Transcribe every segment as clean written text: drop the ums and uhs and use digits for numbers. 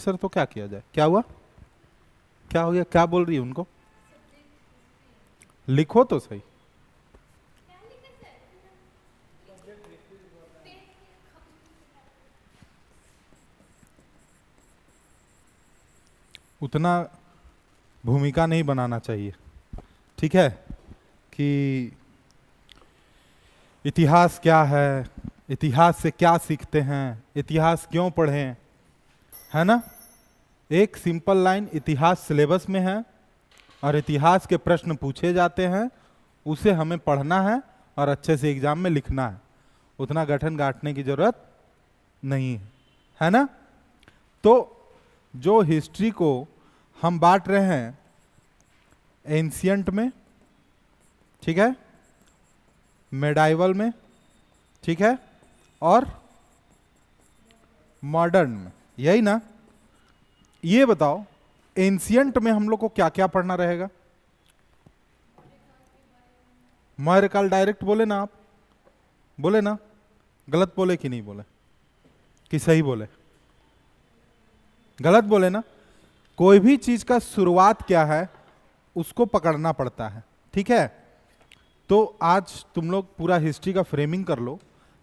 Sir तो क्या किया जाए? क्या हुआ? क्या हो गया? क्या बोल रही है उनको? लिखो तो सही। उतना भूमिका नहीं बनाना चाहिए, ठीक है? कि इतिहास क्या है, इतिहास से क्या सीखते हैं, इतिहास क्यों पढ़ें, है ना? एक सिंपल लाइन, इतिहास सिलेबस में है और इतिहास के प्रश्न पूछे जाते हैं, उसे हमें पढ़ना है और अच्छे से एग्जाम में लिखना है। उतना गठन गांठने की जरूरत नहीं है ना? तो जो हिस्ट्री को हम बांट रहे हैं एंशियंट में, ठीक है, मेडाइवल में, ठीक है, और मॉडर्न में, यही ना? ये बताओ एंशियंट में हम लोग को क्या क्या पढ़ना रहेगा? मौर्य काल डायरेक्ट बोले ना आप? बोले ना? गलत बोले कि नहीं बोले? कि सही बोले? गलत बोले ना? कोई भी चीज का शुरुआत क्या है उसको पकड़ना पड़ता है, ठीक है? तो आज तुम लोग पूरा हिस्ट्री का फ्रेमिंग कर लो।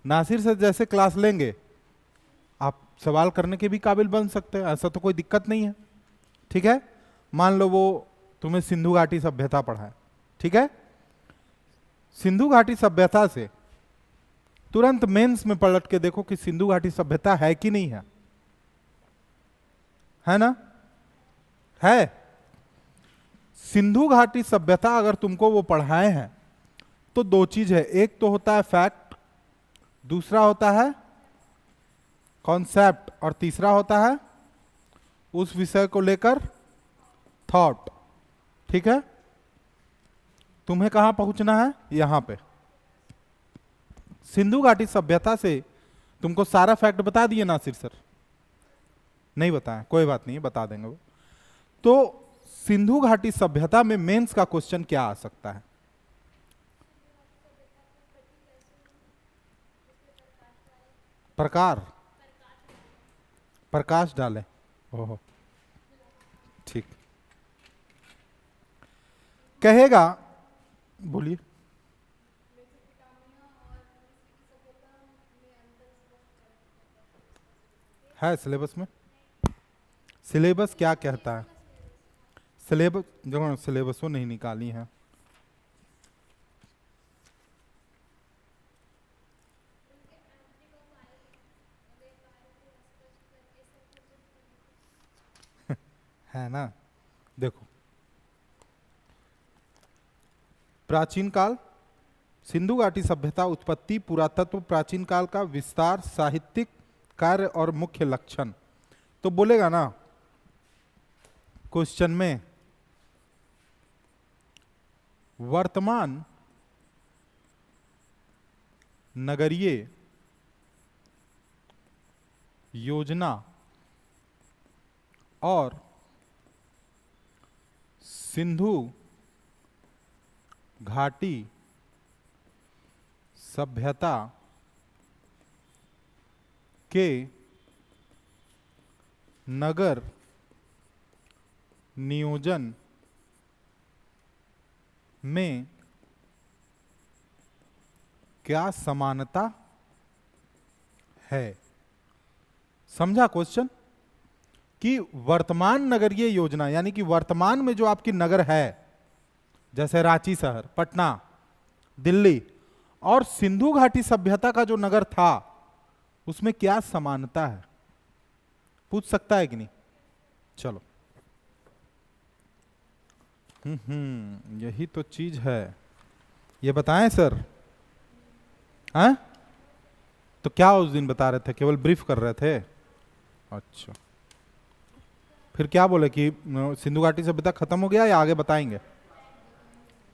नासिर से जैसे क्लास लेंगे आप सवाल करने के भी काबिल बन सकते हैं, ऐसा तो कोई दिक्कत नहीं है, ठीक है? मान लो वो तुम्हें सिंधु घाटी सभ्यता पढ़ाए, ठीक है? सिंधु घाटी सभ्यता से तुरंत मेंस में पलट के देखो कि सिंधु घाटी सभ्यता है कि नहीं है, है ना? है। सिंधु घाटी सभ्यता अगर तुमको वो पढ़ाए हैं तो दो चीज है, एक तो होता है फैक्ट, दूसरा होता है कॉन्सेप्ट, और तीसरा होता है उस विषय को लेकर थॉट, ठीक है? तुम्हें कहां पहुंचना है? यहां पे। सिंधु घाटी सभ्यता से तुमको सारा फैक्ट बता दिए नासिर सर? नहीं बताया, कोई बात नहीं, बता देंगे वो। तो सिंधु घाटी सभ्यता में मेंस का क्वेश्चन क्या आ सकता है? प्रकार, प्रकाश डाले। ओहो, ठीक। कहेगा, बोलिए। है सिलेबस में? सिलेबस क्या कहता है? सिलेबस जो सिलेबस वो नहीं निकाली है। है ना? देखो, प्राचीन काल, सिंधु घाटी सभ्यता उत्पत्ति, पुरातत्व, प्राचीन काल का विस्तार, साहित्यिक कार्य और मुख्य लक्षण। तो बोलेगा ना क्वेश्चन में, वर्तमान नगरीय योजना और सिंधु घाटी सभ्यता के नगर नियोजन में क्या समानता है? समझा क्वेश्चन? कि वर्तमान नगरीय योजना यानी कि वर्तमान में जो आपकी नगर है, जैसे रांची शहर, पटना, दिल्ली, और सिंधु घाटी सभ्यता का जो नगर था उसमें क्या समानता है? पूछ सकता है कि नहीं? चलो, यही तो चीज है। ये बताएं सर? हैं? तो क्या उस दिन बता रहे थे? केवल ब्रीफ कर रहे थे? अच्छा, फिर क्या बोले कि सिंधु घाटी सभ्यता खत्म हो गया या आगे बताएंगे?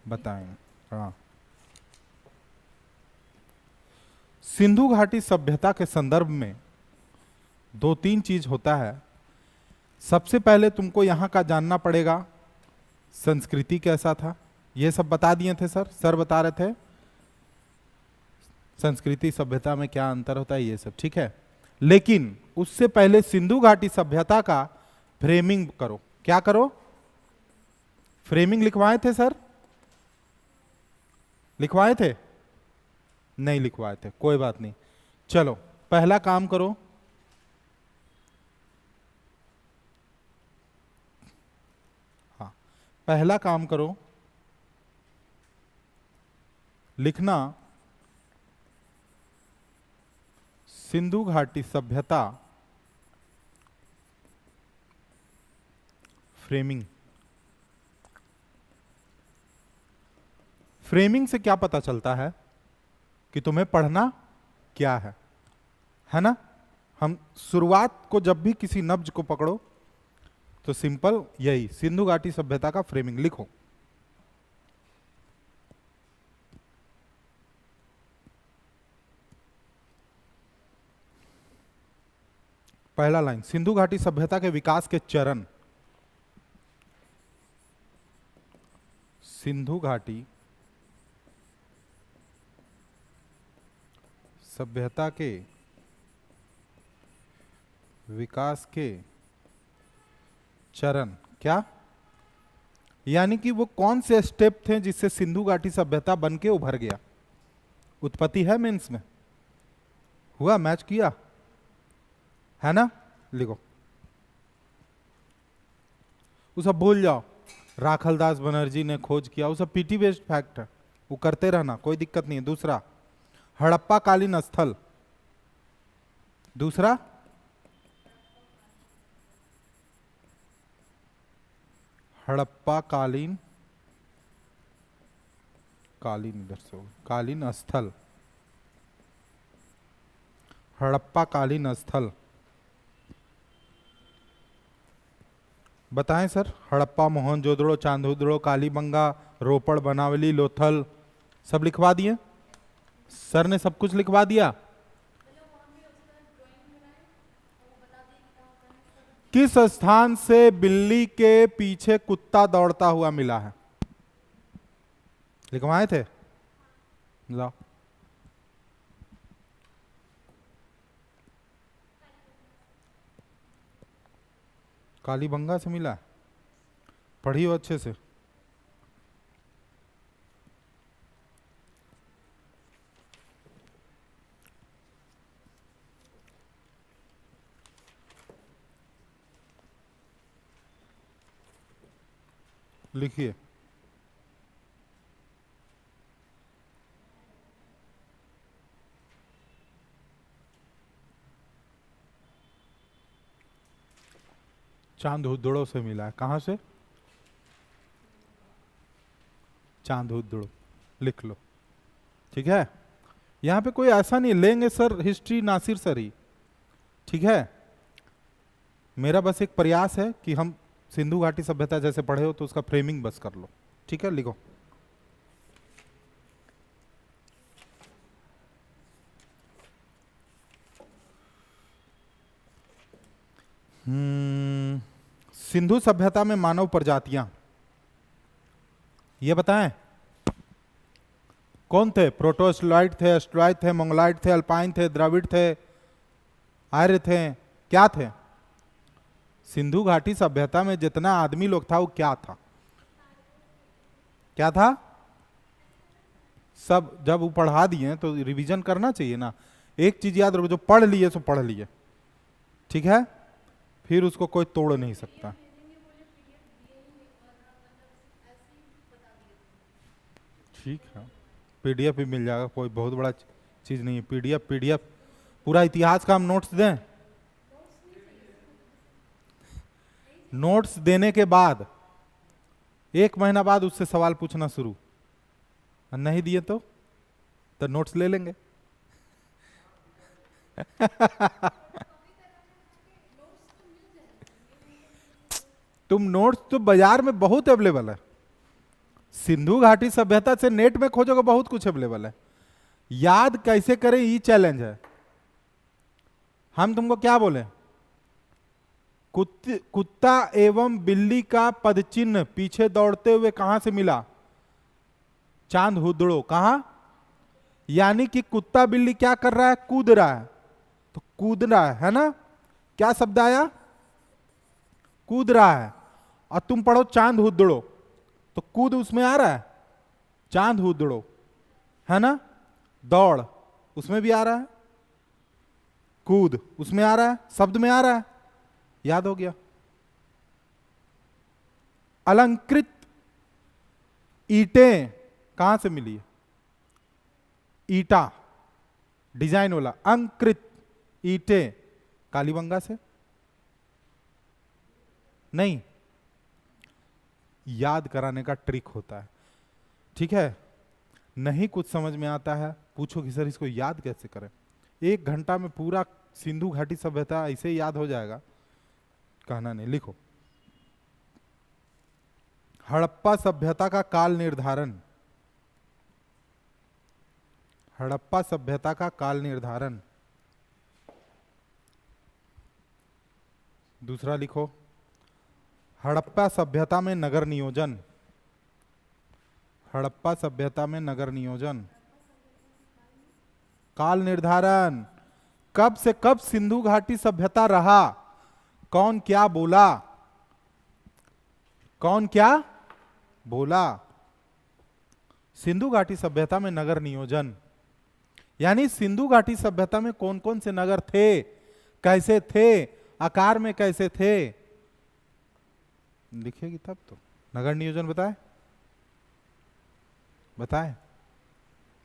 बताएंगे, हाँ। सिंधु घाटी सभ्यता के संदर्भ में दो तीन चीज होता है। सबसे पहले तुमको यहां का जानना पड़ेगा संस्कृति कैसा था। ये सब बता दिए थे सर बता रहे थे संस्कृति सभ्यता में क्या अंतर होता है, ये सब ठीक है। लेकिन उससे पहले सिंधु घाटी सभ्यता का फ्रेमिंग करो। क्या करो? फ्रेमिंग लिखवाए थे सर? लिखवाए थे? नहीं लिखवाए थे, कोई बात नहीं। चलो पहला काम करो, हाँ पहला काम करो, लिखना सिंधु घाटी सभ्यता फ्रेमिंग। फ्रेमिंग से क्या पता चलता है कि तुम्हें पढ़ना क्या है ना? हम शुरुआत को जब भी किसी नब्ज को पकड़ो तो सिंपल यही सिंधु घाटी सभ्यता का फ्रेमिंग लिखो। पहला लाइन, सिंधु घाटी सभ्यता के विकास के चरण। सिंधु घाटी सभ्यता के विकास के चरण। क्या? यानी कि वो कौन से स्टेप थे जिससे सिंधु घाटी सभ्यता बन के उभर गया? उत्पत्ति है मेंस में, हुआ, मैच किया है ना? लिखो, वो सब भूल जाओ। राखलदास बनर्जी ने खोज किया, वो सब पीटी बेस्ड फैक्ट है, वो करते रहना, कोई दिक्कत नहीं है। दूसरा, हड़प्पा कालीन स्थल। दूसरा, हड़प्पा कालीन इधर से होगा, कालीन स्थल, हड़प्पा कालीन स्थल। बताएं सर, हड़प्पा, मोहनजोदड़ो, चांदोदड़ो, कालीबंगा, रोपड़, बनावली, लोथल, सब लिखवा दिए? सर ने सब कुछ लिखवा दिया? किस स्थान से बिल्ली के पीछे कुत्ता दौड़ता हुआ मिला है? लिखवाए थे? लाओ। कालीबंगा से मिला? पढ़ियो अच्छे से। लिखिए, चांदहुदड़ो से मिला है। कहां से? चांदहुदड़ो, लिख लो। ठीक है, यहां पे कोई ऐसा नहीं लेंगे सर हिस्ट्री नासिर सर ही, ठीक है। मेरा बस एक प्रयास है कि हम सिंधु घाटी सभ्यता जैसे पढ़े हो तो उसका फ्रेमिंग बस कर लो, ठीक है। लिखो, सिंधु सभ्यता में मानव प्रजातियां, ये बताएं कौन थे? प्रोटोस्टलॉइड थे, एस्ट्रॉइड थे, मंगोलाइड थे, अल्पाइन थे, द्रविड़ थे, आर्य थे, क्या थे? सिंधु घाटी सभ्यता में जितना आदमी लोग था वो क्या था? क्या था? सब जब वो पढ़ा दिए तो रिवीजन करना चाहिए ना। एक चीज याद रखो, जो पढ़ लिए सो पढ़ लिए, ठीक है, फिर उसको कोई तोड़ नहीं सकता। ठीक है, पीडीएफ भी मिल जाएगा, कोई बहुत बड़ा चीज नहीं है। पीडीएफ पूरा इतिहास का हम नोट्स दें? नोट्स देने के बाद 1 महीना बाद उससे सवाल पूछना शुरू, नहीं दिए तो नोट्स ले लेंगे। तुम नोट्स तो बाजार में बहुत अवेलेबल है, सिंधु घाटी सभ्यता से नेट में खोजोगे बहुत कुछ अवेलेबल है। याद कैसे करें ये चैलेंज है। हम तुमको क्या बोले? कुत्ता एवं बिल्ली का पदचिन्ह पीछे दौड़ते हुए कहां से मिला? चांदहुदड़ो। कहां? यानी कि कुत्ता बिल्ली क्या कर रहा है? कूद रहा है, तो कूद रहा है ना? क्या शब्द आया? कूद रहा है। और तुम पढ़ो चांद हुदड़ो, तो कूद उसमें आ रहा है, चांद हुदड़ो, है ना। दौड़ उसमें भी आ रहा है, कूद उसमें आ रहा है, शब्द में आ रहा है, याद हो गया। अलंकृत ईंटें कहां से मिली है? ईटा डिजाइन वाला, अंकृत ईंटें कालीबंगा से नहीं। याद कराने का ट्रिक होता है, ठीक है। नहीं कुछ समझ में आता है, पूछो कि सर इसको याद कैसे करें। 1 घंटा में पूरा सिंधु घाटी सभ्यता ऐसे ही याद हो जाएगा, कहना नहीं। लिखो, हड़प्पा सभ्यता का काल निर्धारण। हड़प्पा सभ्यता का काल निर्धारण। दूसरा लिखो, हड़प्पा सभ्यता में नगर नियोजन। हड़प्पा सभ्यता में नगर नियोजन, काल निर्धारण। कब से कब सिंधु घाटी सभ्यता रहा, कौन क्या बोला, कौन क्या बोला। सिंधु घाटी सभ्यता में नगर नियोजन यानी सिंधु घाटी सभ्यता में कौन कौन से नगर थे, कैसे थे, आकार में कैसे थे, लिखेगी तब तो। नगर नियोजन बताए, बताए,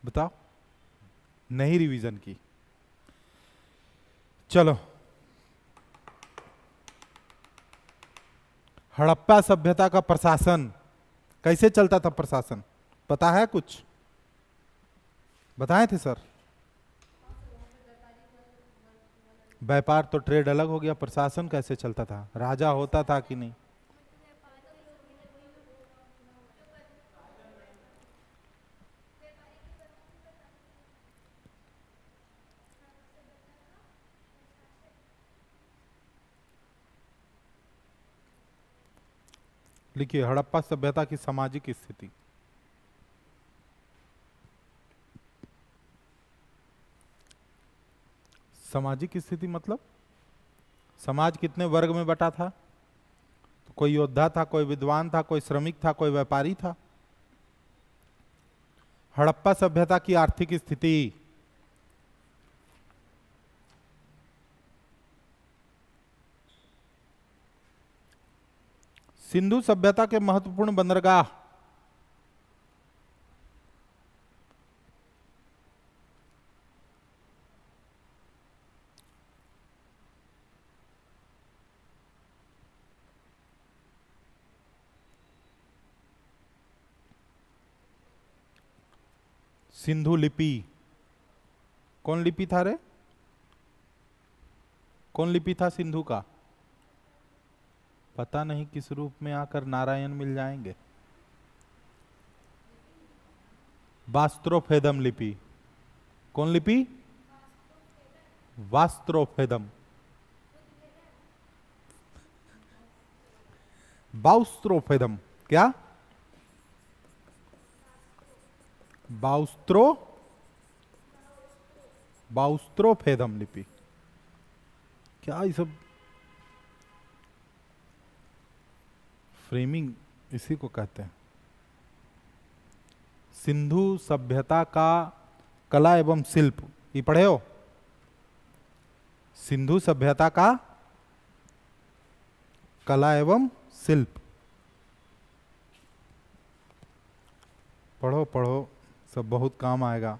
बताओ, नहीं रिवीजन की। चलो, हड़प्पा सभ्यता का प्रशासन कैसे चलता था, प्रशासन पता है कुछ? बताए थे सर। व्यापार तो ट्रेड अलग हो गया, प्रशासन कैसे चलता था, राजा होता था कि नहीं? लिखिए, हड़प्पा सभ्यता की सामाजिक स्थिति। सामाजिक स्थिति मतलब समाज कितने वर्ग में बटा था? तो कोई योद्धा था, कोई विद्वान था, कोई श्रमिक था, कोई व्यापारी था। हड़प्पा सभ्यता की आर्थिक स्थिति। सिंधु सभ्यता के महत्वपूर्ण बंदरगाह। सिंधु लिपि। कौन लिपि था रे? कौन लिपि था सिंधु का? पता नहीं किस रूप में आकर नारायण मिल जाएंगे। वास्त्रोफेदम लिपि। कौन लिपि? वास्त्रोफेदम। बाउस्त्रोफेदम क्या? बाउस्त्रो बाउस्त्रोफेदम लिपि। क्या ये सब फ्रेमिंग इसी को कहते हैं। सिंधु सभ्यता का कला एवं शिल्प, ये पढ़े हो? सिंधु सभ्यता का कला एवं शिल्प पढ़ो पढ़ो, सब बहुत काम आएगा।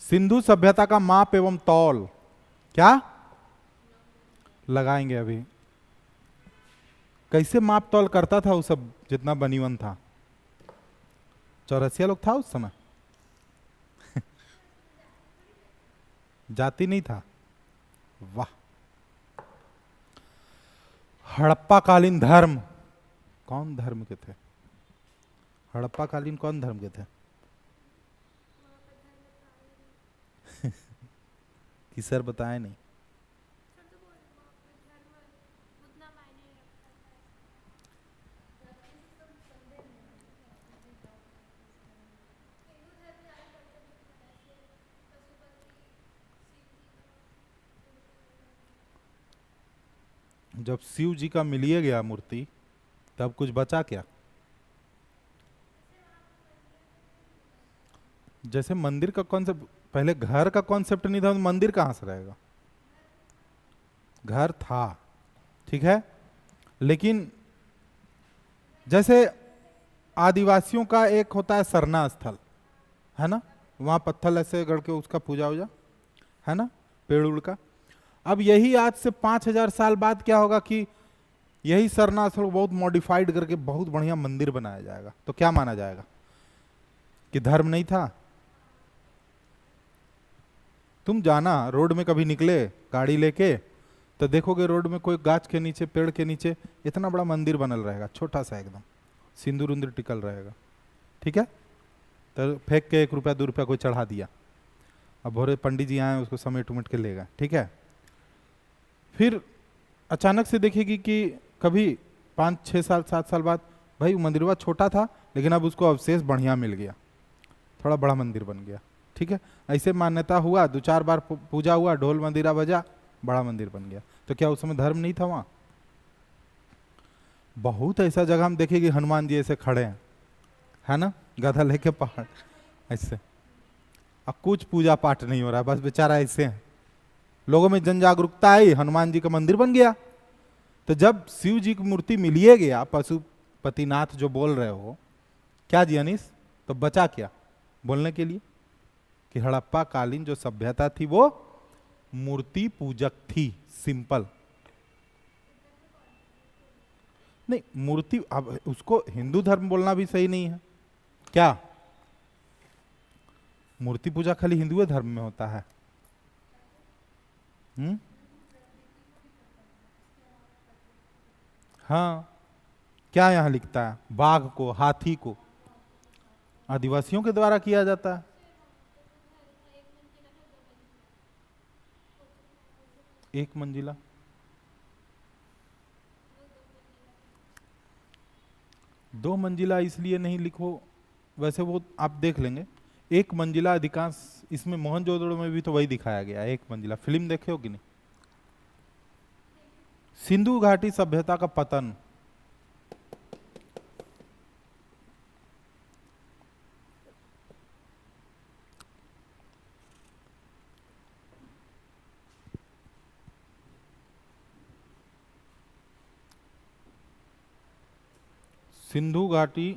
सिंधु सभ्यता का माप एवं तौल क्या लगाएंगे अभी। कैसे माप तौल करता था वो सब, जितना बनीवन था? चौरसिया लोग था उस समय जाति नहीं था। वाह। हड़प्पा कालीन धर्म, कौन धर्म के थे? हड़प्पा कालीन कौन धर्म के थे? कि सर बताए नहीं। जब शिव जी का मिलिए गया मूर्ति, तब कुछ बचा क्या? जैसे मंदिर का कॉन्सेप्ट, पहले घर का कॉन्सेप्ट नहीं था तो मंदिर कहां से रहेगा? घर था, ठीक है, लेकिन जैसे आदिवासियों का एक होता है सरना स्थल, है ना, वहां पत्थर ऐसे गढ़ के उसका पूजा वूजा, है ना, पेड़ उड़ का। अब यही आज से 5000 साल बाद क्या होगा कि यही सरना स्थल बहुत मॉडिफाइड करके बहुत बढ़िया मंदिर बनाया जाएगा, तो क्या माना जाएगा कि धर्म नहीं था? तुम जाना रोड में कभी निकले गाड़ी लेके, तो देखोगे रोड में कोई गाछ के नीचे, पेड़ के नीचे इतना बड़ा मंदिर बनल रहेगा, छोटा सा एकदम, सिंदूर उंदूर टिकल रहेगा, ठीक है, तो फेंक के 1 रुपया 2 रुपया कोई चढ़ा दिया, अब भोरे पंडित जी आए उसको समेट उमेट के ले गए, ठीक है। फिर अचानक से देखेगी कि कभी 5 6 साल 7 साल बाद भाई मंदिरवा छोटा था लेकिन अब उसको अवशेष बढ़िया मिल गया, थोड़ा बड़ा मंदिर बन गया, ठीक है, ऐसे मान्यता हुआ, 2 4 बार पूजा हुआ, ढोल मंदिरा बजा, बड़ा मंदिर बन गया। तो क्या उस समय धर्म नहीं था वहां? बहुत ऐसा जगह हम देखेंगे हनुमान जी ऐसे खड़े हैं, है ना, गधा लेके पहाड़ ऐसे, अब कुछ पूजा पाठ नहीं हो रहा है, बस बेचारा ऐसे हैं, लोगों में जन जागरूकता आई, हनुमान जी का मंदिर बन गया। तो जब शिव जी की मूर्ति मिलिए गया, पशुपतिनाथ जो बोल रहे हो, क्या जी अनीस, तो बचा क्या बोलने के लिए कि हड़प्पा कालीन जो सभ्यता थी वो मूर्ति पूजक थी, सिंपल। नहीं मूर्ति, अब उसको हिंदू धर्म बोलना भी सही नहीं है क्या? मूर्ति पूजा खाली हिंदू धर्म में होता है? हाँ, क्या यहां लिखता है? बाघ को, हाथी को आदिवासियों के द्वारा किया जाता है। एक मंजिला, दो मंजिला इसलिए नहीं लिखो, वैसे वो आप देख लेंगे, एक मंजिला अधिकांश इसमें मोहनजोदड़ो में भी तो वही दिखाया गया, एक मंजिला। फिल्म देखे हो कि नहीं? सिंधु घाटी सभ्यता का पतन, सिंधु घाटी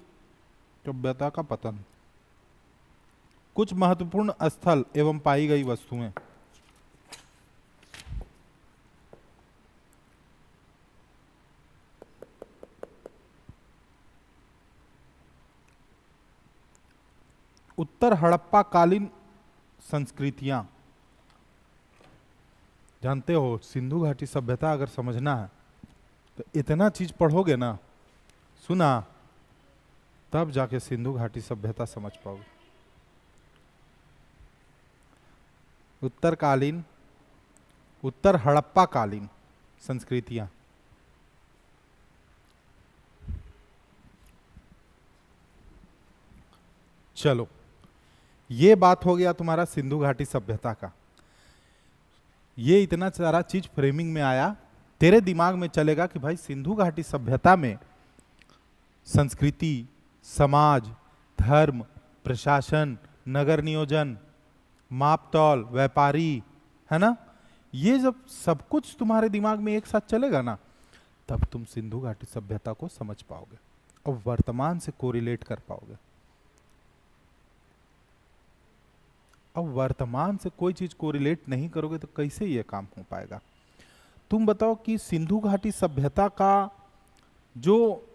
सभ्यता का पतन, कुछ महत्वपूर्ण स्थल एवं पाई गई वस्तुएं। उत्तर हड़प्पा कालीन संस्कृतियां, जानते हो सिंधु घाटी सभ्यता अगर समझना है तो इतना चीज पढ़ोगे ना, सुना, तब जाके सिंधु घाटी सभ्यता समझ पाओगे। उत्तरकालीन, उत्तर हड़प्पा कालीन संस्कृतियां, चलो ये बात हो गया तुम्हारा सिंधु घाटी सभ्यता का। ये इतना सारा चीज फ्रेमिंग में आया, तेरे दिमाग में चलेगा कि भाई सिंधु घाटी सभ्यता में संस्कृति, समाज, धर्म, प्रशासन, नगर नियोजन, मापतौल, व्यापारी, है ना, ये जब सब कुछ तुम्हारे दिमाग में एक साथ चलेगा ना, तब तुम सिंधु घाटी सभ्यता को समझ पाओगे और वर्तमान से कोरिलेट कर पाओगे। अब वर्तमान से कोई चीज कोरिलेट नहीं करोगे तो कैसे ये काम हो पाएगा? तुम बताओ कि सिंधु घाटी सभ्यता का जो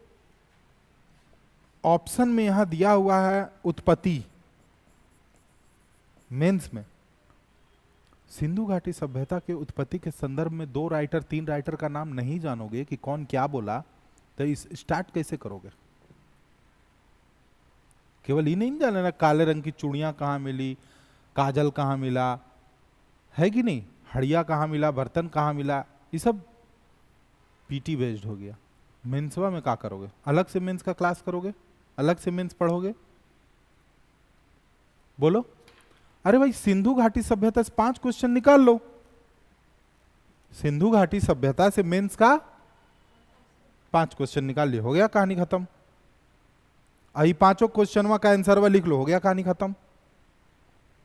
ऑप्शन में यहां दिया हुआ है उत्पत्ति, मेंस में सिंधु घाटी सभ्यता के उत्पत्ति के संदर्भ में 2 राइटर 3 राइटर का नाम नहीं जानोगे कि कौन क्या बोला, तो इस स्टार्ट कैसे करोगे? केवल ये नहीं जानना काले रंग की चूड़ियां कहां मिली, काजल कहाँ मिला, है कि नहीं, हड़िया कहाँ मिला, बर्तन कहाँ मिला, ये सब पीटी बेस्ड हो गया। मेंसवा में क्या करोगे? अलग से मेंस का क्लास करोगे, अलग से मेंस पढ़ोगे? बोलो। अरे भाई सिंधु घाटी सभ्यता से 5 क्वेश्चन निकाल लो, सिंधु घाटी सभ्यता से मेंस का 5 क्वेश्चन निकाल लिए, हो गया कहानी खत्म। आई 5 क्वेश्चन का आंसर लिख लो, हो गया कहानी खत्म।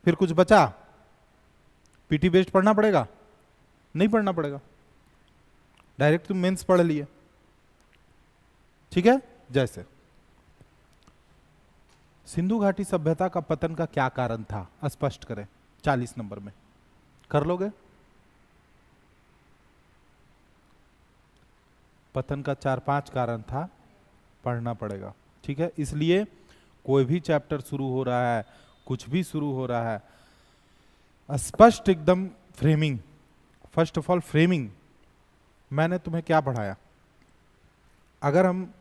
फिर कुछ बचा? पीटी बेस्ड पढ़ना पड़ेगा? नहीं पढ़ना पड़ेगा, डायरेक्ट तुम मेंस पढ़ लिए। ठीक है। जैसे सिंधु घाटी सभ्यता का पतन का क्या कारण था, स्पष्ट करें। 40 नंबर में कर लोगे? पतन का 4-5 कारण था, पढ़ना पड़ेगा। ठीक है। इसलिए कोई भी चैप्टर शुरू हो रहा है, कुछ भी शुरू हो रहा है, स्पष्ट एकदम framing. First of all framing. मैंने तुम्हें क्या पढ़ाया? अगर हम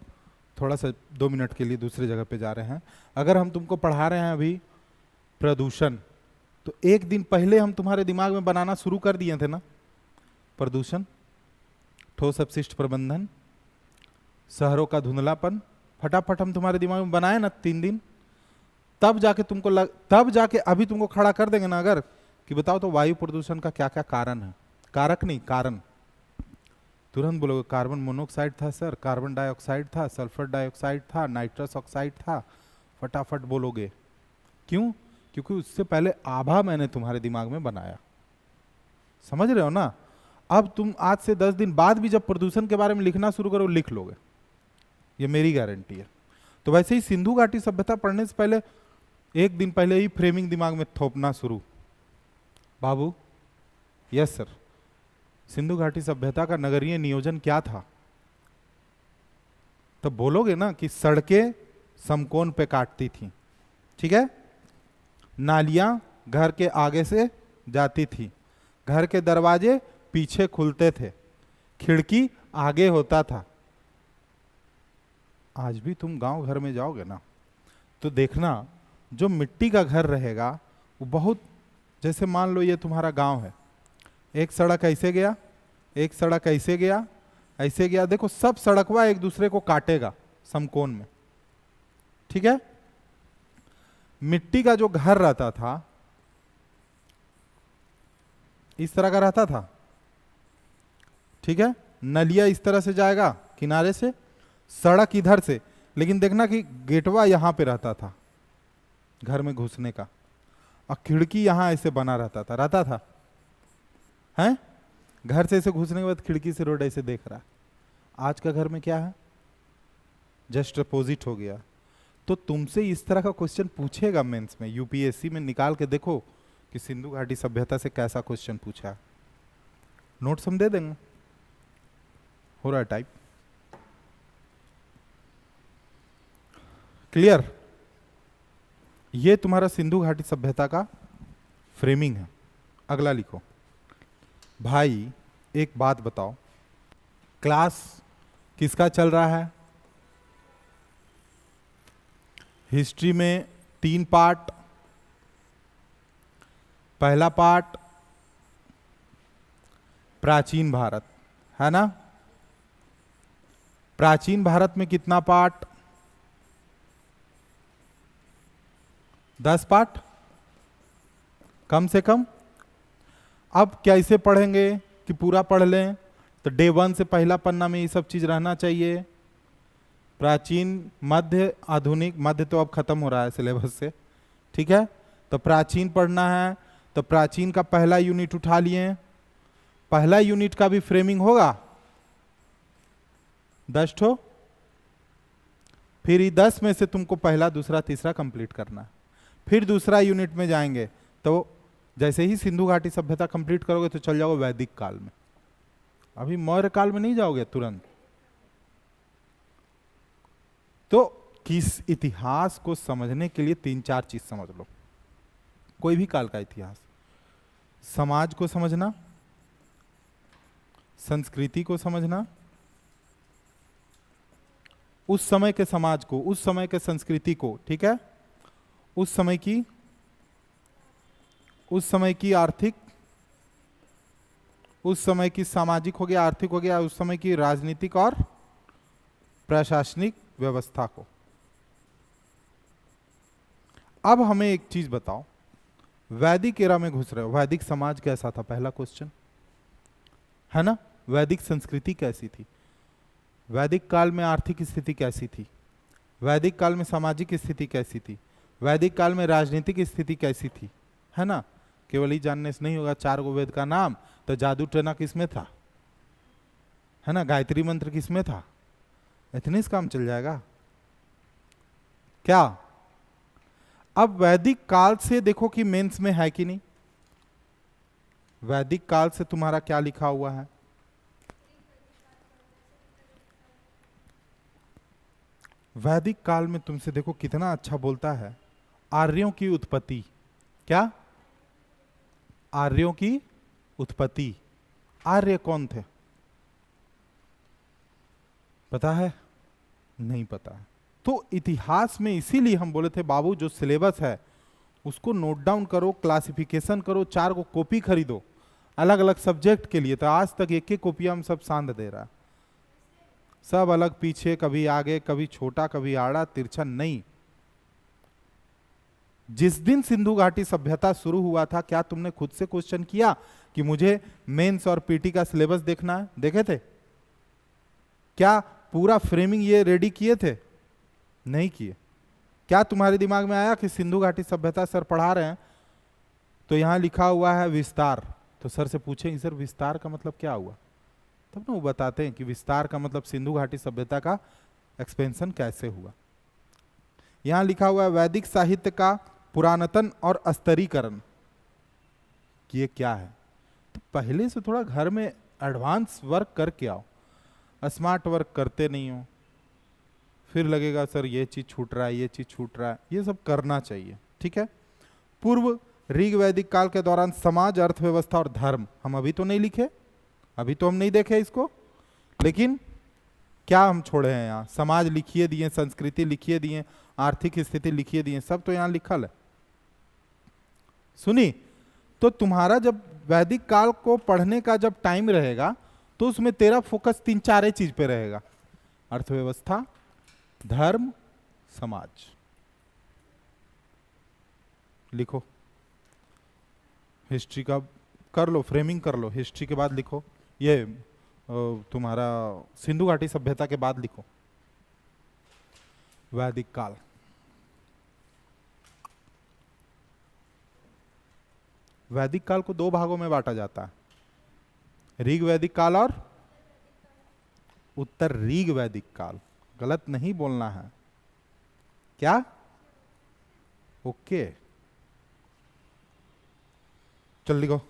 थोड़ा सा 2 मिनट के लिए दूसरी जगह पे जा रहे हैं, अगर हम तुमको पढ़ा रहे हैं अभी प्रदूषण, तो एक दिन पहले हम तुम्हारे दिमाग में बनाना शुरू कर दिए थे ना, प्रदूषण, ठोस अपशिष्ट प्रबंधन, शहरों का धुंधलापन, फटाफट हम तुम्हारे दिमाग में बनाए ना 3 दिन। तब जाके तब जाके अभी तुमको खड़ा कर देंगे ना अगर कि बताओ तो वायु प्रदूषण का क्या क्या कारण है, कारक नहीं कारण। तुरंत बोलोगे कार्बन मोनोऑक्साइड था सर, कार्बन डाइऑक्साइड था, सल्फर डाइऑक्साइड था, नाइट्रस ऑक्साइड था, फटाफट बोलोगे। क्यों? क्योंकि उससे पहले आभा मैंने तुम्हारे दिमाग में बनाया। समझ रहे हो ना? अब तुम आज से 10 दिन बाद भी जब प्रदूषण के बारे में लिखना शुरू करो, लिख लोगे, ये मेरी गारंटी है। तो वैसे ही सिंधु घाटी सभ्यता पढ़ने से पहले एक दिन पहले ही फ्रेमिंग दिमाग में थोपना शुरू। बाबू, यस सर, सिंधु घाटी सभ्यता का नगरीय नियोजन क्या था? तब बोलोगे ना कि सड़कें समकोण पे काटती थी, ठीक है, नालियां घर के आगे से जाती थी, घर के दरवाजे पीछे खुलते थे, खिड़की आगे होता था। आज भी तुम गांव घर में जाओगे ना तो देखना, जो मिट्टी का घर रहेगा वो बहुत, जैसे मान लो ये तुम्हारा गांव है, एक सड़क ऐसे गया, एक सड़क ऐसे गया, ऐसे गया, देखो सब सड़कवा एक दूसरे को काटेगा समकोण में। ठीक है। मिट्टी का जो घर रहता था इस तरह का रहता था, ठीक है, नलिया इस तरह से जाएगा किनारे से, सड़क इधर से, लेकिन देखना कि गेटवा यहां पे रहता था घर में घुसने का, और खिड़की यहां ऐसे बना रहता था हैं? घर से ऐसे घुसने के बाद खिड़की से रोड ऐसे देख रहा है। आज का घर में क्या है? जस्ट अपोजिट हो गया। तो तुमसे इस तरह का क्वेश्चन पूछेगा मेंस में, यूपीएससी में निकाल के देखो कि सिंधु घाटी सभ्यता से कैसा क्वेश्चन पूछा है, नोट्स हम दे देंगे। हो रहा है टाइप? क्लियर? ये तुम्हारा सिंधु घाटी सभ्यता का फ्रेमिंग है। अगला लिखो। भाई एक बात बताओ, क्लास किसका चल रहा है? हिस्ट्री में 3 पार्ट। पहला पार्ट प्राचीन भारत, है ना? प्राचीन भारत में कितना पार्ट? 10 पार्ट कम से कम। अब कैसे पढ़ेंगे कि पूरा पढ़ लें? तो डे 1 से पहला पन्ना में ये सब चीज रहना चाहिए। प्राचीन, मध्य, आधुनिक। मध्य तो अब खत्म हो रहा है सिलेबस से, ठीक है। तो प्राचीन पढ़ना है, तो प्राचीन का पहला यूनिट उठा लिए। पहला यूनिट का भी फ्रेमिंग होगा 10 ठो। फिर 10 में से तुमको पहला, दूसरा, तीसरा कंप्लीट करना है। फिर दूसरा यूनिट में जाएंगे तो जैसे ही सिंधु घाटी सभ्यता कंप्लीट करोगे तो चल जाओगे वैदिक काल में। अभी मौर्य काल में नहीं जाओगे तुरंत। तो किस इतिहास को समझने के लिए 3-4 चीज समझ लो। कोई भी काल का इतिहास, समाज को समझना, संस्कृति को समझना, उस समय के समाज को, उस समय के संस्कृति को, ठीक है, उस समय की आर्थिक, उस समय की सामाजिक हो गया, आर्थिक हो गया, उस समय की राजनीतिक और प्रशासनिक व्यवस्था को। अब हमें एक चीज बताओ, वैदिक एरा में घुस रहे हो, वैदिक समाज कैसा था? पहला क्वेश्चन है ना, वैदिक संस्कृति कैसी थी? वैदिक काल में आर्थिक स्थिति कैसी थी, वैदिक काल में सामाजिक स्थिति कैसी थी, वैदिक काल में राजनीतिक स्थिति कैसी थी, है ना। केवल ही जानने से नहीं होगा। 4 गो वेद का नाम, तो जादू टोना किसमें था, है ना, गायत्री मंत्र किसमें था, इतने से काम चल जाएगा क्या। अब वैदिक काल से देखो कि मेंस में है कि नहीं, वैदिक काल से तुम्हारा क्या लिखा हुआ है। वैदिक काल में तुमसे देखो कितना अच्छा बोलता है, आर्यों की उत्पत्ति। क्या, आर्यों की उत्पत्ति। आर्य कौन थे, पता है, नहीं पता है। तो इतिहास में इसीलिए हम बोले थे बाबू जो सिलेबस है उसको नोट डाउन करो, क्लासिफिकेशन करो, 4 को कॉपी खरीदो अलग अलग सब्जेक्ट के लिए। तो आज तक एक एक कॉपी हम सब सांद दे रहा, सब अलग पीछे, कभी आगे, कभी छोटा, कभी आड़ा तिरछा नहीं। जिस दिन सिंधु घाटी सभ्यता शुरू हुआ था, क्या तुमने खुद से क्वेश्चन किया कि मुझे मेंस और पीटी का सिलेबस देखना है, देखे थे क्या, पूरा फ्रेमिंग ये रेडी किए थे, नहीं किए। क्या तुम्हारे दिमाग में आया कि सिंधु घाटी सभ्यता सर पढ़ा रहे हैं तो यहां लिखा हुआ है विस्तार, तो सर से पूछेंगे सर विस्तार का मतलब क्या हुआ, तब ना वो बताते हैं कि विस्तार का मतलब सिंधु घाटी सभ्यता का एक्सपेंशन कैसे हुआ। यहां लिखा हुआ है वैदिक साहित्य का पुरातन और स्तरीकरण, कि ये क्या है। तो पहले से थोड़ा घर में एडवांस वर्क करके आओ, स्मार्ट वर्क करते नहीं हो, फिर लगेगा सर ये चीज छूट रहा है, ये चीज छूट रहा है। ये सब करना चाहिए, ठीक है। पूर्व ऋग वैदिक काल के दौरान समाज, अर्थव्यवस्था और धर्म, हम अभी तो नहीं लिखे, अभी तो हम नहीं देखे इसको, लेकिन क्या हम छोड़े हैं यहाँ, समाज लिखिए दिए, संस्कृति लिखिए दिए, आर्थिक स्थिति लिखिए दिए, सब तो यहाँ लिखल है। सुनी, तो तुम्हारा जब वैदिक काल को पढ़ने का जब टाइम रहेगा तो उसमें तेरा फोकस 3-4 चीज पे रहेगा, अर्थव्यवस्था, धर्म, समाज। लिखो, हिस्ट्री का कर लो, फ्रेमिंग कर लो, हिस्ट्री के बाद लिखो, ये तुम्हारा सिंधु घाटी सभ्यता के बाद लिखो वैदिक काल। वैदिक काल को 2 भागों में बांटा जाता है, ऋग वैदिक काल और उत्तर ऋग वैदिक काल। गलत नहीं बोलना है, क्या, ओके, चल लिखो।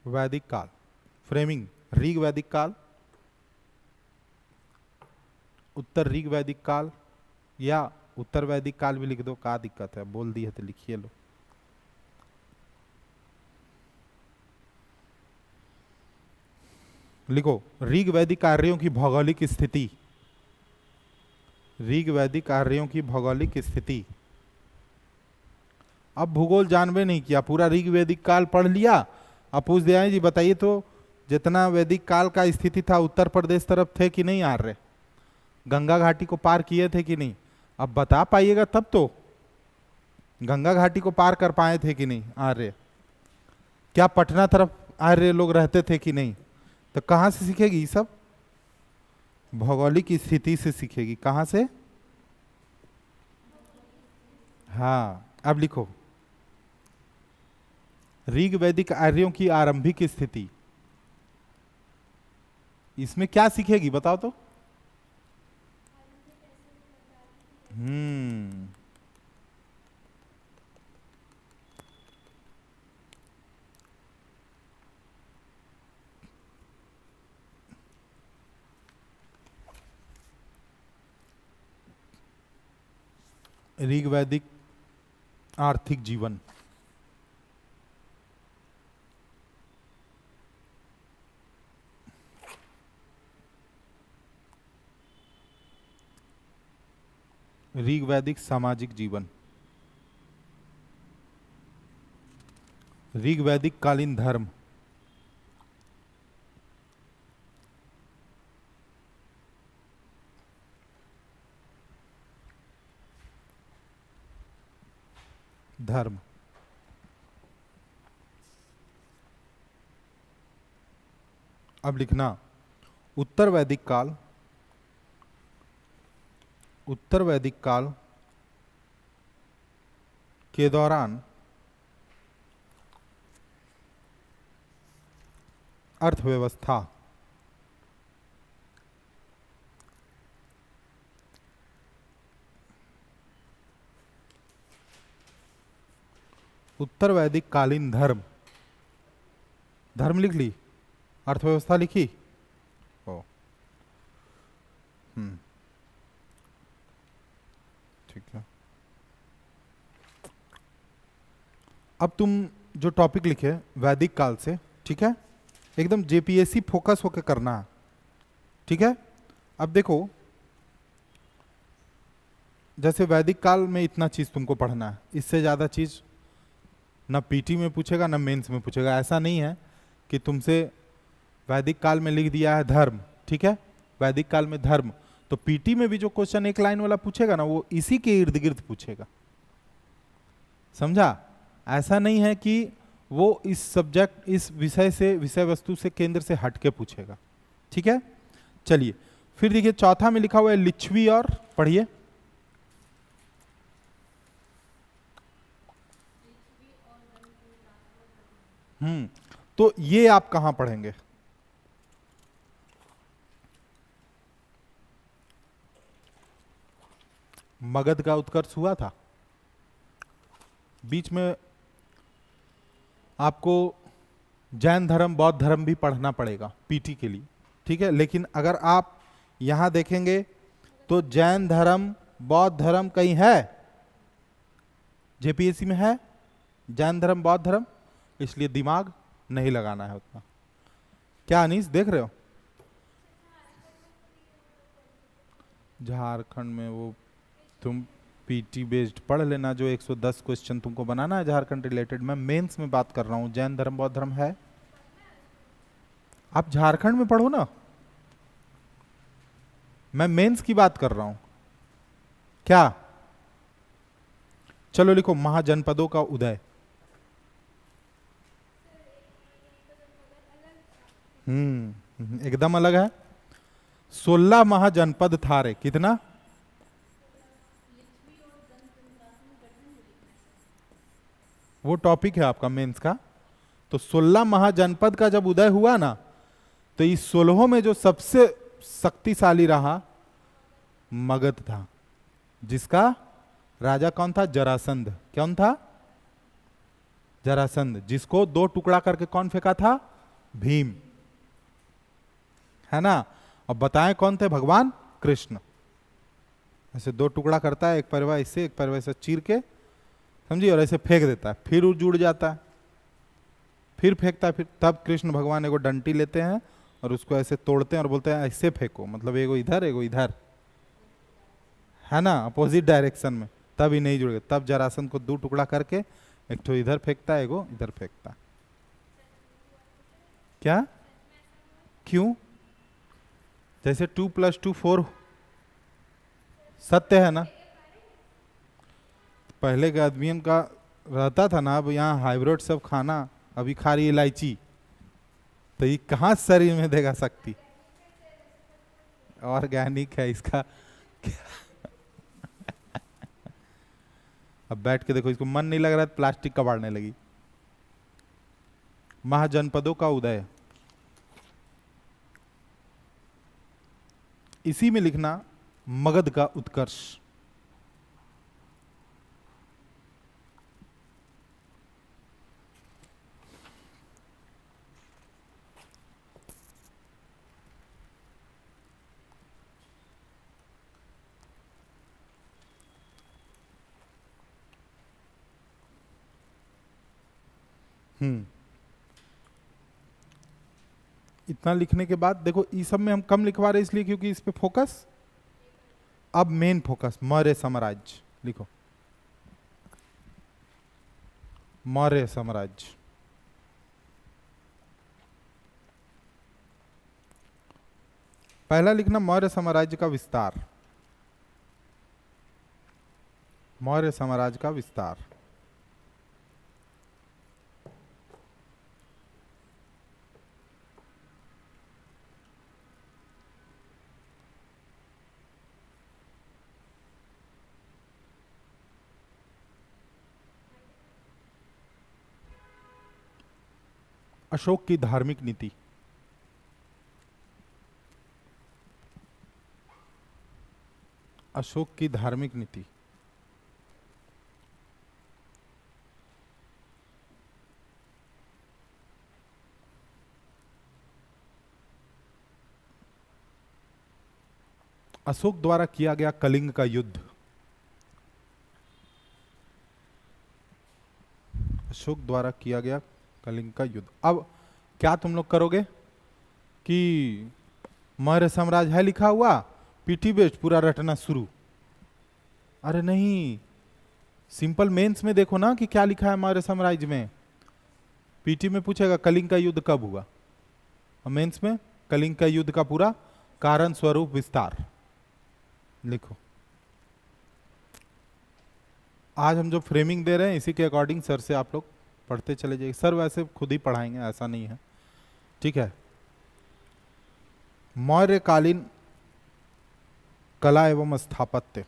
वैदिक काल फ्रेमिंग, ऋग वैदिक काल, उत्तर ऋग वैदिक काल, या उत्तर वैदिक काल भी लिख दो, क्या दिक्कत है, बोल दी है तो लिखिए लो। लिखो ऋग वैदिक आर्यों की भौगोलिक स्थिति, ऋग वैदिक आर्यों की भौगोलिक स्थिति। अब भूगोल जानबे नहीं किया, पूरा ऋग वैदिक काल पढ़ लिया, अब पूछ दिया जी बताइए तो जितना वैदिक काल का स्थिति था उत्तर प्रदेश तरफ थे कि नहीं आर्य, गंगा घाटी को पार किए थे कि नहीं, अब बता पाइएगा तब तो, गंगा घाटी को पार कर पाए थे कि नहीं आर्य, क्या पटना तरफ आर्य लोग रहते थे कि नहीं। तो कहां से सीखेगी सब, भौगोलिक स्थिति से सीखेगी, कहां से, हाँ। अब लिखो ऋग वैदिक आर्यों की आरंभिक स्थिति, इसमें क्या सीखेगी बताओ तो। ऋग वैदिक आर्थिक जीवन, ऋग वैदिक सामाजिक जीवन, ऋग वैदिक कालीन धर्म, धर्म, अब लिखना उत्तर वैदिक काल, उत्तर वैदिक काल के दौरान अर्थव्यवस्था, उत्तर वैदिक कालीन धर्म, धर्म लिख ली, अर्थव्यवस्था लिखी। ओ ठीक है। अब तुम जो टॉपिक लिखे वैदिक काल से, ठीक है, एकदम जेपीएससी फोकस होकर करना है, ठीक है। अब देखो, जैसे वैदिक काल में इतना चीज तुमको पढ़ना है, इससे ज्यादा चीज ना पीटी में पूछेगा ना मेंस में पूछेगा। ऐसा नहीं है कि तुमसे वैदिक काल में लिख दिया है धर्म, ठीक है, वैदिक काल में धर्म, तो पीटी में भी जो क्वेश्चन एक लाइन वाला पूछेगा ना, वो इसी के इर्द गिर्द पूछेगा, समझा। ऐसा नहीं है कि वो इस सब्जेक्ट, इस विषय से, विषय वस्तु से, केंद्र से हट के पूछेगा, ठीक है। चलिए फिर देखिए, चौथा में लिखा हुआ है लिच्छवी, और पढ़िए। तो ये आप कहां पढ़ेंगे? मगध का उत्कर्ष हुआ था, बीच में आपको जैन धर्म, बौद्ध धर्म भी पढ़ना पड़ेगा पीटी के लिए, ठीक है। लेकिन अगर आप यहां देखेंगे तो जैन धर्म, बौद्ध धर्म कहीं है? जेपीएससी में है जैन धर्म, बौद्ध धर्म? इसलिए दिमाग नहीं लगाना है उतना। क्या अनीस देख रहे हो? झारखंड में वो तुम पीटी बेस्ड पढ़ लेना, जो 110 क्वेश्चन तुमको बनाना है झारखंड रिलेटेड। मैं मेंस में बात कर रहा हूं, जैन धर्म, बौद्ध धर्म है, आप झारखंड में पढ़ो ना, मैं मेंस की बात कर रहा हूं। क्या? चलो लिखो, महाजनपदों का उदय। एकदम अलग है। 16 महाजनपद था रे, कितना? वो टॉपिक है आपका मेंस का। तो 16 महाजनपद का जब उदय हुआ ना, तो इस 16 में जो सबसे शक्तिशाली रहा मगध था, जिसका राजा कौन था? जरासंध। कौन था? जरासंध, जिसको 2 टुकड़ा करके कौन फेंका था? भीम, है ना। और बताएं कौन थे? भगवान कृष्ण। ऐसे 2 टुकड़ा करता है, एक पैरवा इससे, एक पैरवा से चीर के, समझिए, और ऐसे फेंक देता है, फिर वो जुड़ जाता है, फिर फेंकता है, फिर तब कृष्ण भगवान एगो डंटी लेते हैं और उसको ऐसे तोड़ते हैं और बोलते हैं ऐसे फेंको, मतलब एगो इधर एगो इधर, है ना, अपोजिट डायरेक्शन में, तब ही नहीं जुड़ेगा। तब जरासंध को 2 टुकड़ा करके एक तो इधर फेंकता है, एगो इधर फेंकता है। क्या? क्यों? जैसे 2 + 2 4 सत्य है ना। पहले के आदमियों का रहता था ना, अब यहाँ हाइब्रिड सब खाना, अभी खा रही इलायची, तो ये कहाँ शरीर में देगा शक्ति? ऑर्गेनिक है इसका। अब बैठ के देखो, इसको मन नहीं लग रहा है, प्लास्टिक कबाड़ने लगी। महाजनपदों का उदय, इसी में लिखना मगध का उत्कर्ष। इतना लिखने के बाद देखो, इस सब में हम कम लिखवा रहे इसलिए क्योंकि इस पे फोकस। अब मेन फोकस मौर्य साम्राज्य लिखो, मौर्य साम्राज्य। पहला लिखना मौर्य साम्राज्य का विस्तार, मौर्य साम्राज्य का विस्तार। अशोक की धार्मिक नीति। अशोक की धार्मिक नीति। अशोक द्वारा किया गया कलिंग का युद्ध। अशोक द्वारा किया गया कलिंग का युद्ध। अब क्या तुम लोग करोगे कि मौर्य साम्राज्य है लिखा हुआ, पीटी बेस्ड पूरा रटना शुरू। अरे नहीं, सिंपल मेंस में देखो ना कि क्या लिखा है मौर्य साम्राज्य में। पीटी में पूछेगा कलिंग का युद्ध कब हुआ, और मेंस में कलिंग का युद्ध का पूरा कारण स्वरूप विस्तार लिखो। आज हम जो फ्रेमिंग दे रहे हैं इसी के अकॉर्डिंग सर से आप लोग पढ़ते चले जाइए। सर वैसे खुद ही पढ़ाएंगे, ऐसा नहीं है, ठीक है। मौर्यकालीन कला एवं स्थापत्य।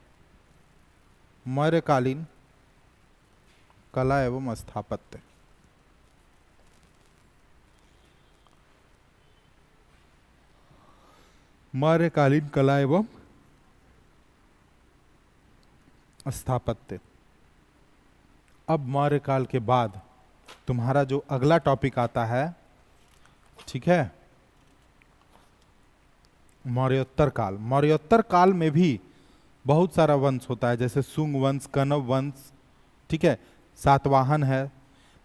मौर्यकालीन कला एवं स्थापत्य। मौर्यकालीन कला एवं स्थापत्य। अब मौर्य काल के बाद तुम्हारा जो अगला टॉपिक आता है, ठीक है, मौर्योत्तर काल। मौर्योत्तर काल में भी बहुत सारा वंश होता है, जैसे सुंग वंश, कनव वंश, ठीक है, सातवाहन है।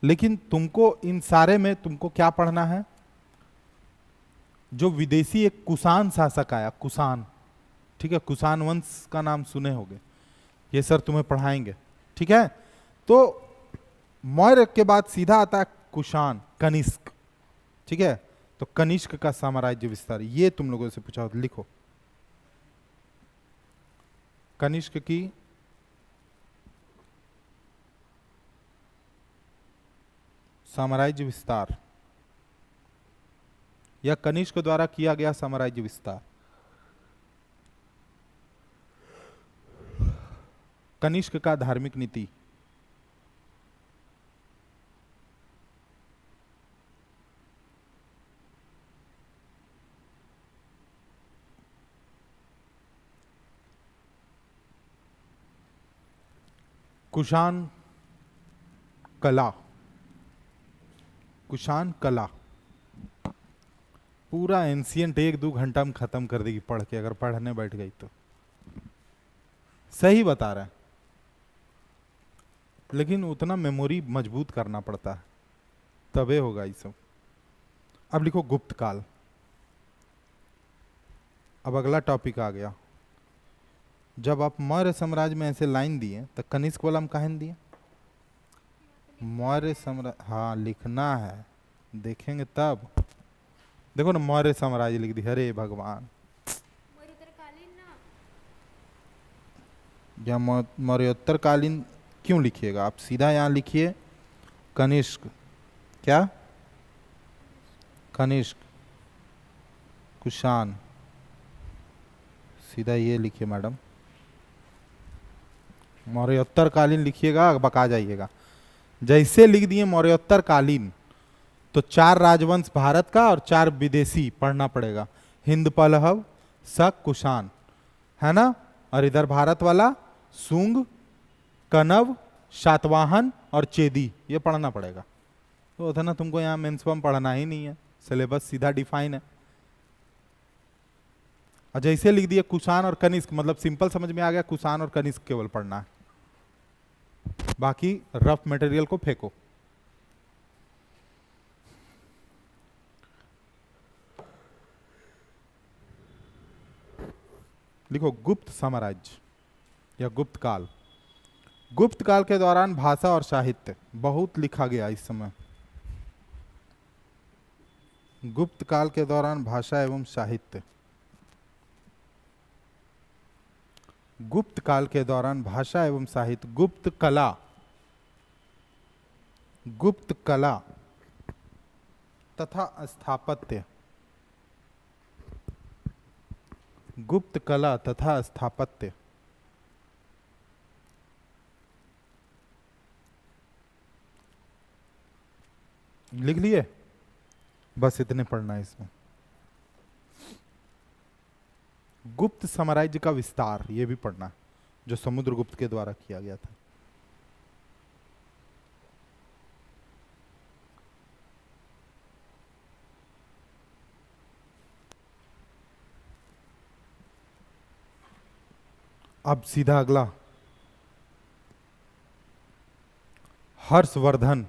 लेकिन तुमको इन सारे में तुमको क्या पढ़ना है, जो विदेशी एक कुषाण शासक आया, कुषाण, ठीक है, कुषाण वंश का नाम सुने होंगे, ये सर तुम्हें पढ़ाएंगे, ठीक है। तो मौर्य के बाद सीधा आता है कुषाण, कनिष्क, ठीक है। तो कनिष्क का साम्राज्य विस्तार, ये तुम लोगों से पूछा हो तो लिखो। कनिष्क की साम्राज्य विस्तार या कनिष्क द्वारा किया गया साम्राज्य विस्तार। कनिष्क का धार्मिक नीति। कुषाण कला। कुषाण कला पूरा एंशियंट 1-2 घंटा में खत्म कर देगी पढ़ के, अगर पढ़ने बैठ गई तो। सही बता रहे हैं, लेकिन उतना मेमोरी मजबूत करना पड़ता है, तबे होगा ये सब। अब लिखो गुप्त काल। अब अगला टॉपिक आ गया। जब आप मौर्य साम्राज्य में ऐसे लाइन दिए तो कनिष्क वाला हम कहें दिए मौर्य साम्राज्य, हाँ लिखना है, देखेंगे तब। देखो ना मौर्य साम्राज्य लिख दी, अरे भगवान। या मौर्योत्तर कालीन क्यों लिखिएगा, आप सीधा यहाँ लिखिए कनिष्क। क्या, कनिष्क, कुषाण, सीधा ये लिखिए मैडम। मौर्योत्तर कालीन लिखिएगा, बका जाइएगा। जैसे लिख दिए मौर्योत्तर कालीन तो 4 राजवंश भारत का और 4 विदेशी पढ़ना पड़ेगा, हिंद, पल्लव, शक, कुषाण, है ना। और इधर भारत वाला सुंग, कनव, सातवाहन और चेदी, ये पढ़ना पड़ेगा। तो उतना तुमको यहाँ मेंस में पढ़ना ही नहीं है, सिलेबस सीधा डिफाइन है। और जैसे लिख दिए कुषाण और कनिष्क, मतलब सिंपल समझ में आ गया, कुषाण और कनिष्क केवल पढ़ना है, बाकी रफ मटेरियल को फेंको। लिखो गुप्त साम्राज्य या गुप्त काल। गुप्त काल के दौरान भाषा और साहित्य बहुत लिखा गया इस समय। गुप्त काल के दौरान भाषा एवं साहित्य। गुप्त काल के दौरान भाषा एवं साहित्य। गुप्त कला, गुप्त कला तथा स्थापत्य। गुप्त कला तथा स्थापत्य। लिख लिए। बस इतने पढ़ना है इसमें। गुप्त साम्राज्य का विस्तार, ये भी पढ़ना है, जो समुद्रगुप्त के द्वारा किया गया था। अब सीधा अगला, हर्षवर्धन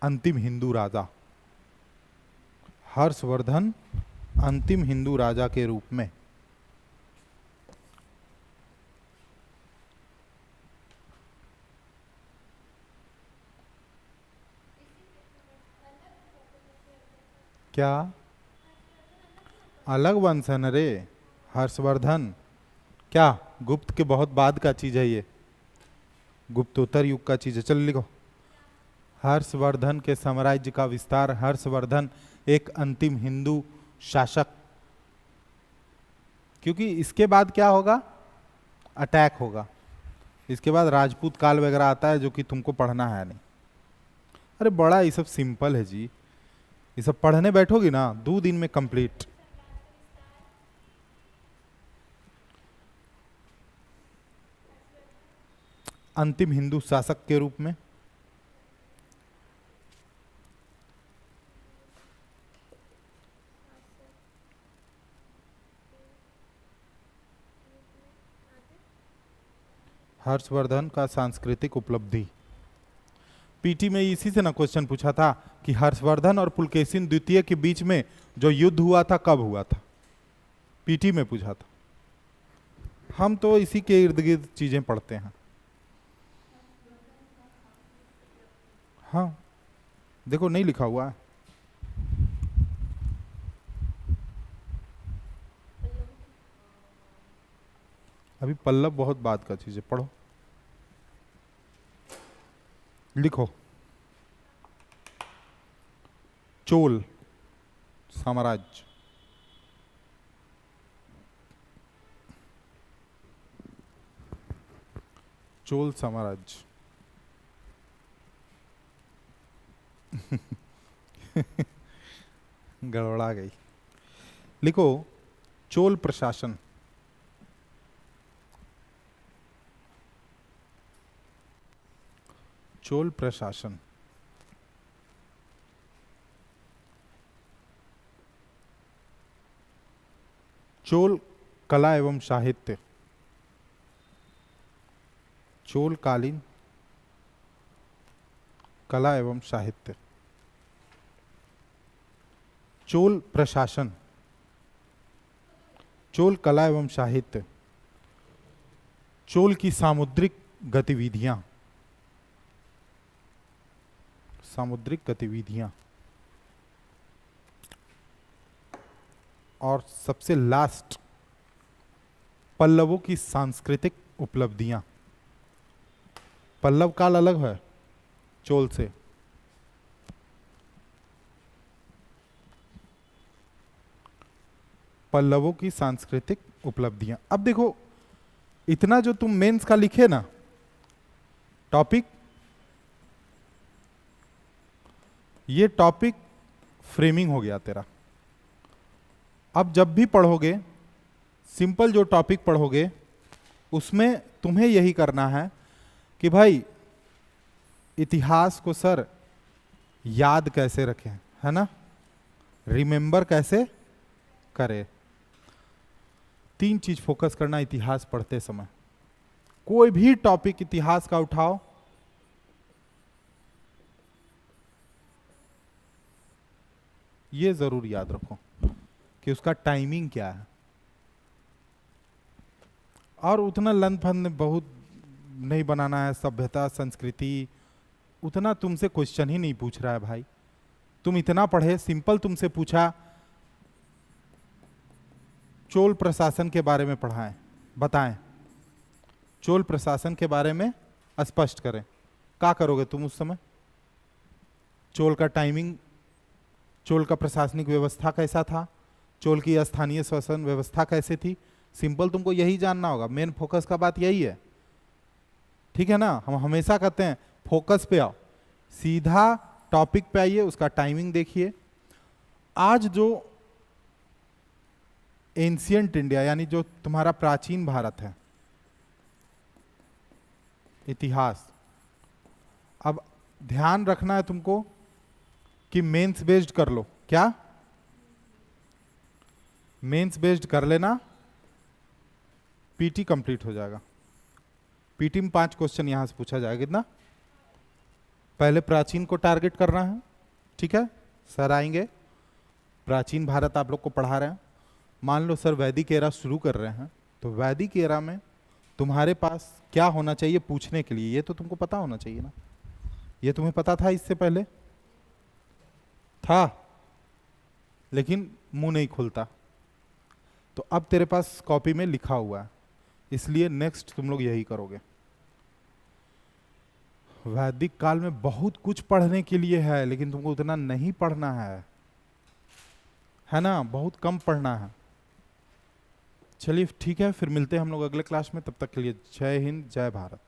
अंतिम हिंदू राजा। हर्षवर्धन अंतिम हिंदू राजा के रूप में क्या अलग वंश है न रे? हर्षवर्धन क्या गुप्त के बहुत बाद का चीज है ये, गुप्तोत्तर युग का चीज है। चलो लिखो, हर्षवर्धन के साम्राज्य का विस्तार। हर्षवर्धन एक अंतिम हिंदू शासक, क्योंकि इसके बाद क्या होगा? अटैक होगा। इसके बाद राजपूत काल वगैरह आता है, जो कि तुमको पढ़ना है नहीं। अरे बड़ा ये सब सिंपल है जी, ये सब पढ़ने बैठोगी ना 2 दिन में कंप्लीट। अंतिम हिंदू शासक के रूप में हर्षवर्धन का सांस्कृतिक उपलब्धि। पीटी में इसी से ना क्वेश्चन पूछा था कि हर्षवर्धन और पुलकेशिन द्वितीय के बीच में जो युद्ध हुआ था कब हुआ था, पीटी में पूछा था। हम तो इसी के इर्द गिर्द चीजें पढ़ते हैं। हाँ देखो, नहीं लिखा हुआ है। अभी पल्लव बहुत बाद का चीज है, पढ़ो लिखो। चोल साम्राज्य, चोल साम्राज्य। गड़बड़ा गई। लिखो चोल प्रशासन। चोल प्रशासन, चोल कला एवं साहित्य, चोल कालीन कला एवं साहित्य। चोल प्रशासन, चोल कला एवं साहित्य, चोल की सामुद्रिक गतिविधियां, सामुद्रिक गतिविधियां, और सबसे लास्ट पल्लवों की सांस्कृतिक उपलब्धियां। पल्लव काल अलग है चोल से। पल्लवों की सांस्कृतिक उपलब्धियां। अब देखो, इतना जो तुम मेंस का लिखे ना टॉपिक, ये टॉपिक फ्रेमिंग हो गया तेरा। अब जब भी पढ़ोगे, सिंपल जो टॉपिक पढ़ोगे उसमें तुम्हें यही करना है कि भाई इतिहास को सर याद कैसे रखें, है ना, रिमेंबर कैसे करें। 3 चीज फोकस करना इतिहास पढ़ते समय। कोई भी टॉपिक इतिहास का उठाओ, ये जरूर याद रखो कि उसका टाइमिंग क्या है। और उतना लंथ फंद बहुत नहीं बनाना है। सभ्यता संस्कृति उतना तुमसे क्वेश्चन ही नहीं पूछ रहा है भाई। तुम इतना पढ़े, सिंपल तुमसे पूछा चोल प्रशासन के बारे में पढ़ाएं, बताएं, चोल प्रशासन के बारे में स्पष्ट करें। क्या करोगे तुम उस समय? चोल का टाइमिंग, चोल का प्रशासनिक व्यवस्था कैसा था, चोल की स्थानीय शासन व्यवस्था कैसे थी, सिंपल तुमको यही जानना होगा। मेन फोकस का बात यही है, ठीक है ना। हम हमेशा कहते हैं फोकस पे आओ, सीधा टॉपिक पे आइए, उसका टाइमिंग देखिए आज जो एंशियंट इंडिया यानी जो तुम्हारा प्राचीन भारत है, इतिहास, अब ध्यान रखना है तुमको कि मेंस बेस्ड कर लो। क्या? मेंस बेस्ड कर लेना, पीटी कंप्लीट हो जाएगा। पीटी में 5 क्वेश्चन यहां से पूछा जाएगा। कितना? पहले प्राचीन को टारगेट करना है, ठीक है? सर आएंगे, प्राचीन भारत आप लोग को पढ़ा रहे हैं। मान लो सर वैदिक एरा शुरू कर रहे हैं, तो वैदिक एरा में तुम्हारे पास क्या होना चाहिए पूछने के लिए, ये तो तुमको पता होना चाहिए ना। ये तुम्हें पता था इससे पहले? था, लेकिन मुंह नहीं खुलता। तो अब तेरे पास कॉपी में लिखा हुआ है, इसलिए नेक्स्ट तुम लोग यही करोगे। वैदिक काल में बहुत कुछ पढ़ने के लिए है, लेकिन तुमको उतना नहीं पढ़ना है ना, बहुत कम पढ़ना है। चलिए ठीक है, फिर मिलते हैं हम लोग अगले क्लास में। तब तक के लिए जय हिंद, जय भारत।